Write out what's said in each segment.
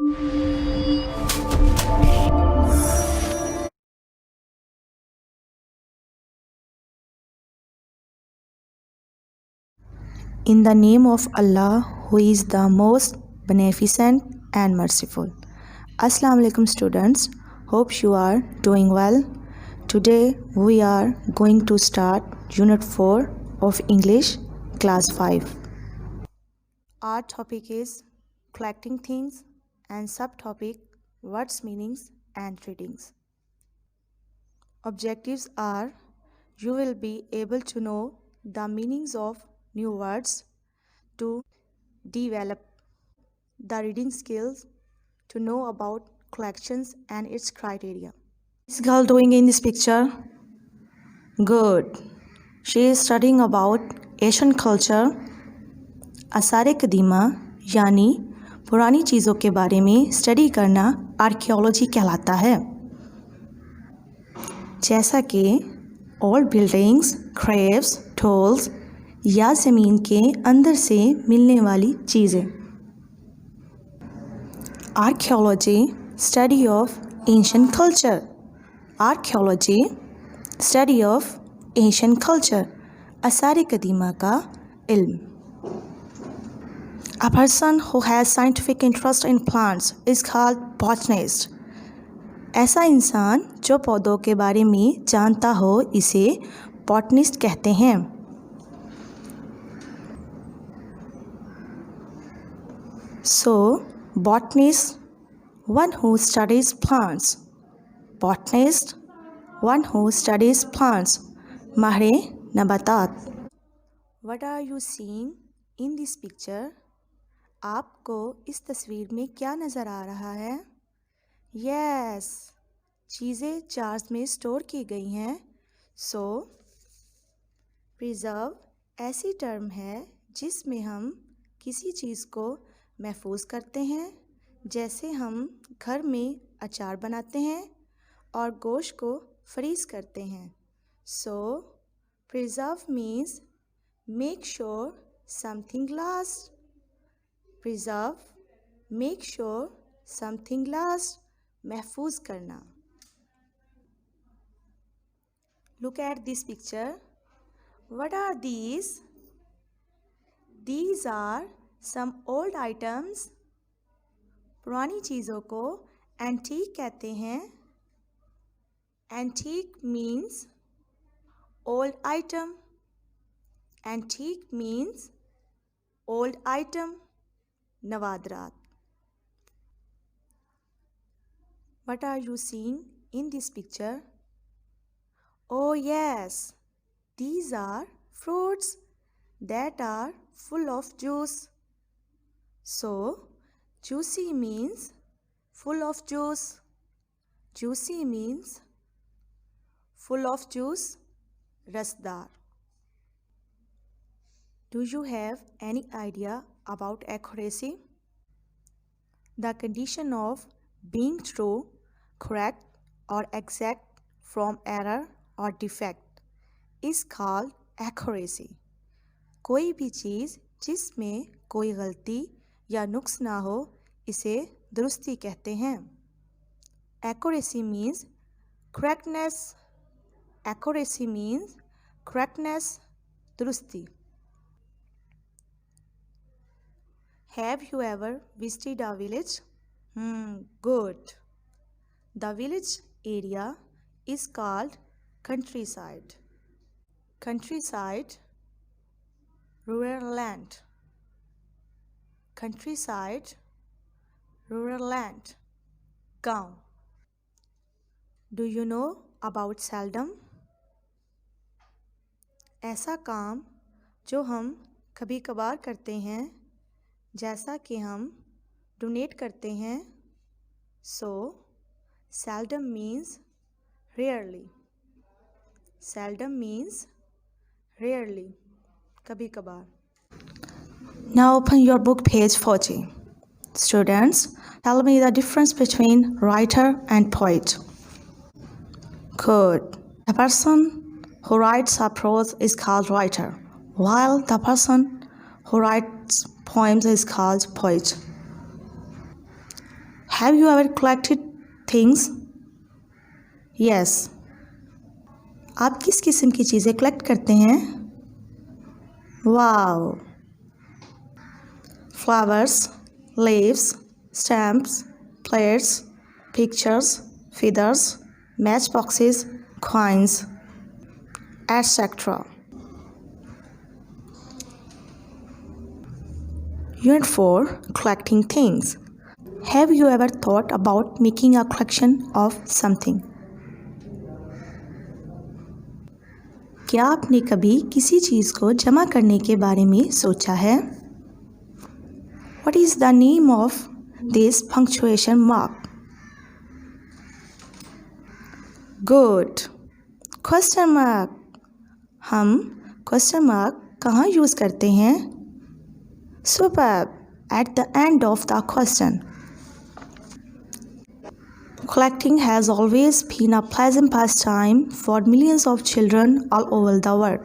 In the name of Allah, who is the most beneficent and merciful. Assalamu alaikum students, hope you are doing well. Today we are going to start Unit 4 of English, Class 5. Our topic is collecting things and subtopic words, meanings and readings. Objectives are you will be able to know the meanings of new words, to develop the reading skills, to know about collections and its criteria. Is girl doing in this picture? Good. She is studying about Asian culture. आसार कदीमा यानी पुरानी चीज़ों के बारे में study करना archaeology कहलाता है, जैसा कि ओल्ड बिल्डिंग्स, क्रेव्स, टोल्स या ज़मीन के अंदर से मिलने वाली चीज़ें. Archaeology study of ancient culture. Archaeology study of ancient culture, आसार कदीमा का इल्म. A person who has scientific interest in plants is called botanist. ऐसा इंसान जो पौधों के बारे में जानता हो इसे बॉटनिस्ट कहते हैं. So, botanist, one who studies plants. Botanist, one who studies plants. माहिर नबातात. What are you seeing in this picture? आपको इस तस्वीर में क्या नज़र आ रहा है? यस, चीज़ें जार्स में स्टोर की गई हैं. सो प्रिजर्व ऐसी टर्म है जिसमें हम किसी चीज़ को महफूज करते हैं, जैसे हम घर में अचार बनाते हैं और गोश्त को फ्रीज करते हैं. So preserve means make sure something last. Preserve, make sure something last, महफूज करना. Look at this picture. What are these? These are some old items. पुरानी चीज़ों को एंटीक कहते हैं. Antique means old item. Antique means old item. नवादरात. What are you seeing in this picture? Oh yes, these are fruits that are full of juice. So, juicy means full of juice. Juicy means full of juice, rasdar. Do you have any idea about accuracy? The condition of being true, correct or exact from error or defect is called accuracy. कोई भी चीज़ जिसमें कोई गलती या नुक्स ना हो इसे दुरुस्ती कहते हैं. Accuracy means correctness. Accuracy means correctness, दुरुस्ती. Have you ever visited a village? Good. The village area is called countryside. Countryside, rural land. Countryside, rural land, गाँव. Do you know about seldom? ऐसा काम जो हम कभी कभार करते हैं, जैसा कि हम डोनेट करते हैं. So, seldom means rarely. Seldom means rarely, कभी कभार. Now open your book page 40. Students, tell me the difference between writer and poet. Good. The person who writes a prose is called writer, while the person who writes poems is called poet. Have you ever collected things? Yes. आप किस किस्म की चीज़ें collect करते हैं? Wow. Flowers, leaves, stamps, plates, pictures, feathers, matchboxes, coins, etc. Unit 4. Collecting things. Have you ever thought about making a collection of something? क्या आपने कभी किसी चीज़ को जमा करने के बारे में सोचा है? What is the name of this punctuation mark? Good. Question mark. हम question mark कहाँ यूज़ करते हैं? Superb. At the end of the question. Collecting has always been a pleasant pastime for millions of children all over the world.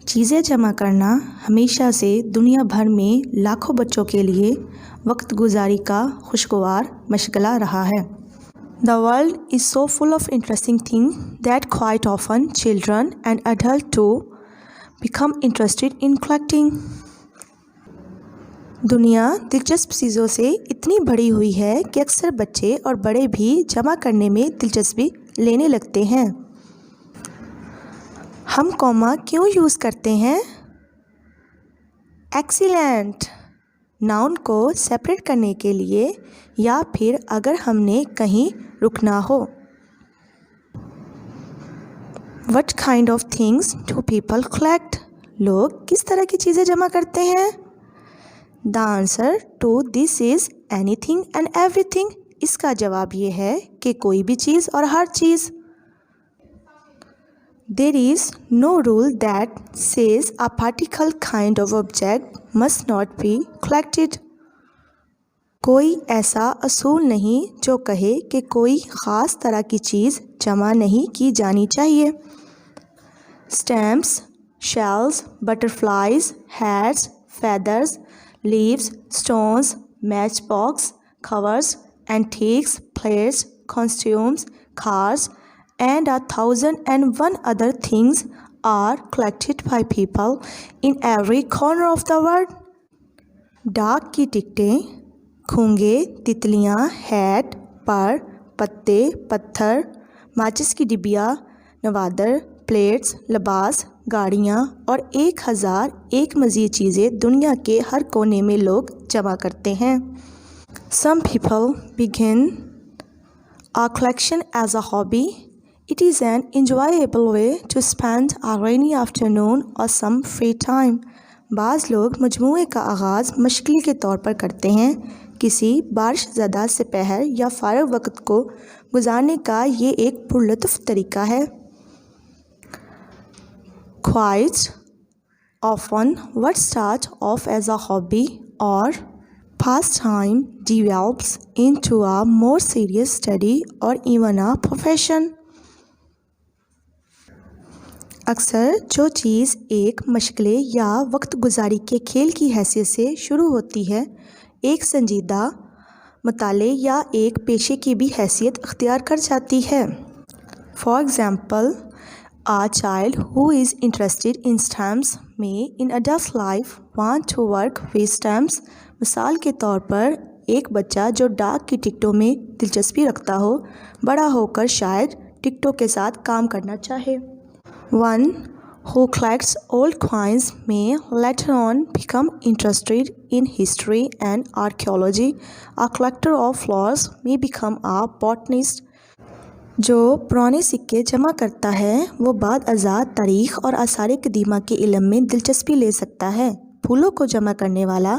चीज़ें जमा करना हमेशा से दुनिया भर में लाखों बच्चों के लिए वक्त गुजारी का खुशगवार मशगला रहा है. The world is so full of interesting things that quite often children and adults too become interested in collecting. दुनिया दिलचस्प चीज़ों से इतनी भरी हुई है कि अक्सर बच्चे और बड़े भी जमा करने में दिलचस्पी लेने लगते हैं. हम कॉमा क्यों यूज़ करते हैं? एक्सीलेंट. नाउन को सेपरेट करने के लिए या फिर अगर हमने कहीं रुकना हो. What kind of things do people collect? लोग किस तरह की चीज़ें जमा करते हैं? The answer to this is anything and everything. इसका जवाब ये है कि कोई भी चीज़ और हर चीज़. There is no rule that says a particular kind of object must not be collected. कोई ऐसा असूल नहीं जो कहे कि कोई ख़ास तरह की चीज़ जमा नहीं की जानी चाहिए. Stamps, shells, butterflies, hats, feathers, leaves, stones, matchbox, covers, antiques, plates, costumes, cars, and 1,001 other things are collected by people in every corner of the world. डाक की टिकटें, खूंगे, तितलियाँ, हैट, पर, पत्ते, पत्थर, माचिस की डिबिया, नवादर, प्लेट्स, लिबास, गाड़ियाँ और 1001 मज़ीद चीज़ें दुनिया के हर कोने में लोग जमा करते हैं. Some people begin a collection as a hobby. It is an enjoyable way to spend a rainy afternoon or some free time. बाज़ लोग मजमूए का आगाज़ मशगल के तौर पर करते हैं. किसी बारिश ज़दा दोपहर या फ़ारग वक्त को गुजारने का ये एक पुरलुत्फ़ तरीका है. Quite often, what starts off as a hobby or pastime develops into a more serious study or even a profession. अक्सर जो चीज़ एक मशगले या वक्त गुजारी के खेल की हैसियत से शुरू होती है, एक संजीदा मुताले या एक पेशे की भी हैसियत अख्तियार कर जाती है. For example, a child who is interested in stamps may in adult life want to work with stamps. मिसाल के तौर पर एक बच्चा जो डाक की टिकटों में दिलचस्पी रखता हो, बड़ा होकर शायद टिकटों के साथ काम करना चाहे. One who collects old coins may later on become interested in history and archaeology. A collector of flowers may become a botanist. जो पुराने सिक्के जमा करता है वो बाद अज़ात तारीख़ और आसार कदीमा के इल्म में दिलचस्पी ले सकता है. फूलों को जमा करने वाला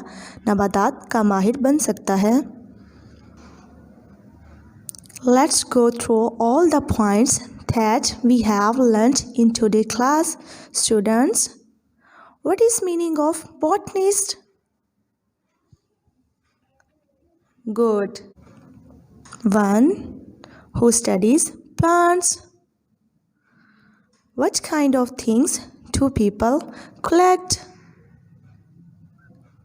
नबातात का माहिर बन सकता है. Let's go through all the points that we have learnt in today's class. Students, what is meaning of botanist? Good. 1. Who studies plants? What kind of things do people collect?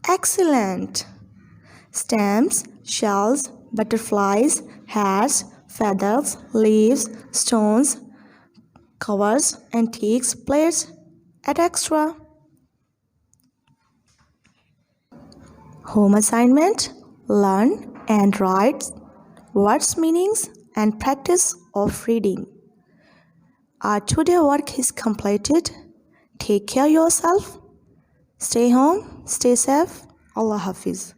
Excellent. Stamps, shells, butterflies, hats, feathers, leaves, stones, covers, antiques, plates, etc. Home assignment: learn and write words meanings and practice of reading. Our today work is completed. Take care yourself. Stay home, stay safe. Allah Hafiz.